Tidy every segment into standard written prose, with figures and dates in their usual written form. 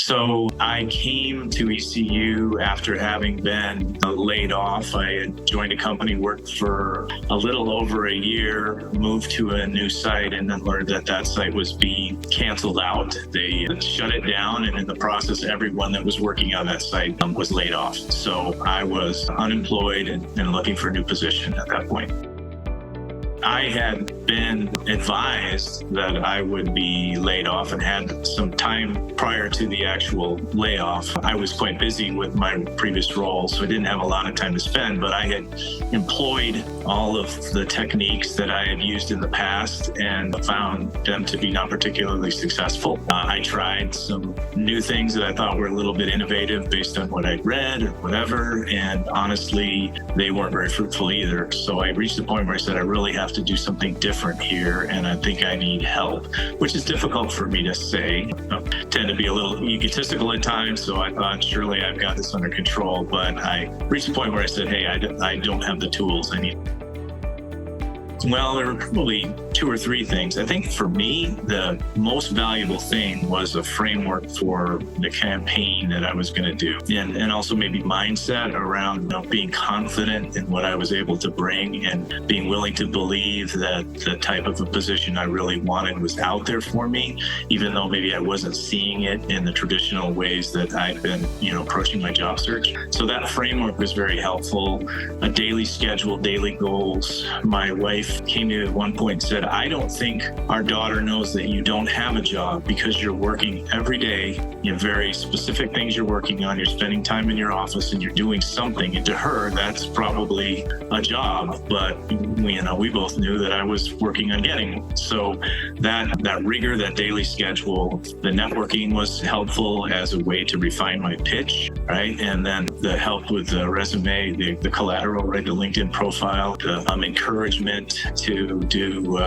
So I came to ECU after having been laid off. I had joined a company, worked for a little over a year, moved to a new site, and then learned that that site was being canceled out. They shut it down, and in the process, everyone that was working on that site was laid off. So I was unemployed and looking for a new position at that point. I had been advised that I would be laid off and had some time prior to the actual layoff. I was quite busy with my previous role, so I didn't have a lot of time to spend, but I had employed all of the techniques that I had used in the past and found them to be not particularly successful. I tried some new things that I thought were a little bit innovative based on what I'd read or whatever, and honestly, they weren't very fruitful either. So I reached a point where I said, I really have to do something different here, and I think I need help, which is difficult for me to say. I tend to be a little egotistical at times, so I thought, surely I've got this under control, but I reached a point where I said, hey, I don't have the tools I need. Well, there were probably two or three things. I think for me, the most valuable thing was a framework for the campaign that I was going to do. And also maybe mindset around being confident in what I was able to bring and being willing to believe that the type of a position I really wanted was out there for me, even though maybe I wasn't seeing it in the traditional ways that I'd been, approaching my job search. So that framework was very helpful. A daily schedule, daily goals. My wife came to me at one point and said, I don't think our daughter knows that you don't have a job because you're working every day. You have very specific things you're working on. You're spending time in your office and you're doing something. And to her, that's probably a job. But we both knew that I was working on getting one. So that rigor, that daily schedule, the networking was helpful as a way to refine my pitch, right? And then the help with the resume, the collateral, right? The LinkedIn profile, the encouragement to do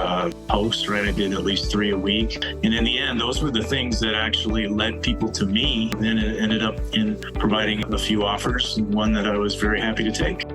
posts, right? I did at least 3 a week. And in the end, those were the things that actually led people to me. And it ended up in providing a few offers, one that I was very happy to take.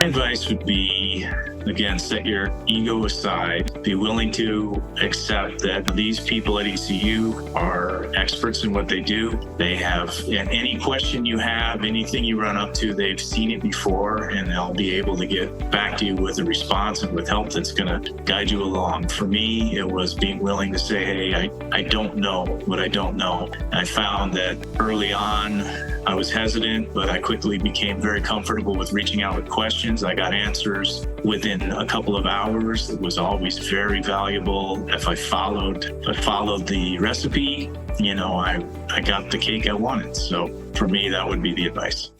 My advice would be, again, set your ego aside. Be willing to accept that these people at ECU are experts in what they do. They have any question you have, anything you run up to, they've seen it before, and they'll be able to get back to you with a response and with help that's going to guide you along. For me, it was being willing to say, hey, I don't know what I don't know. I found that early on, I was hesitant, but I quickly became very comfortable with reaching out with questions. I got answers within a couple of hours. It was always very valuable. If I followed the recipe, I got the cake I wanted. So for me, that would be the advice.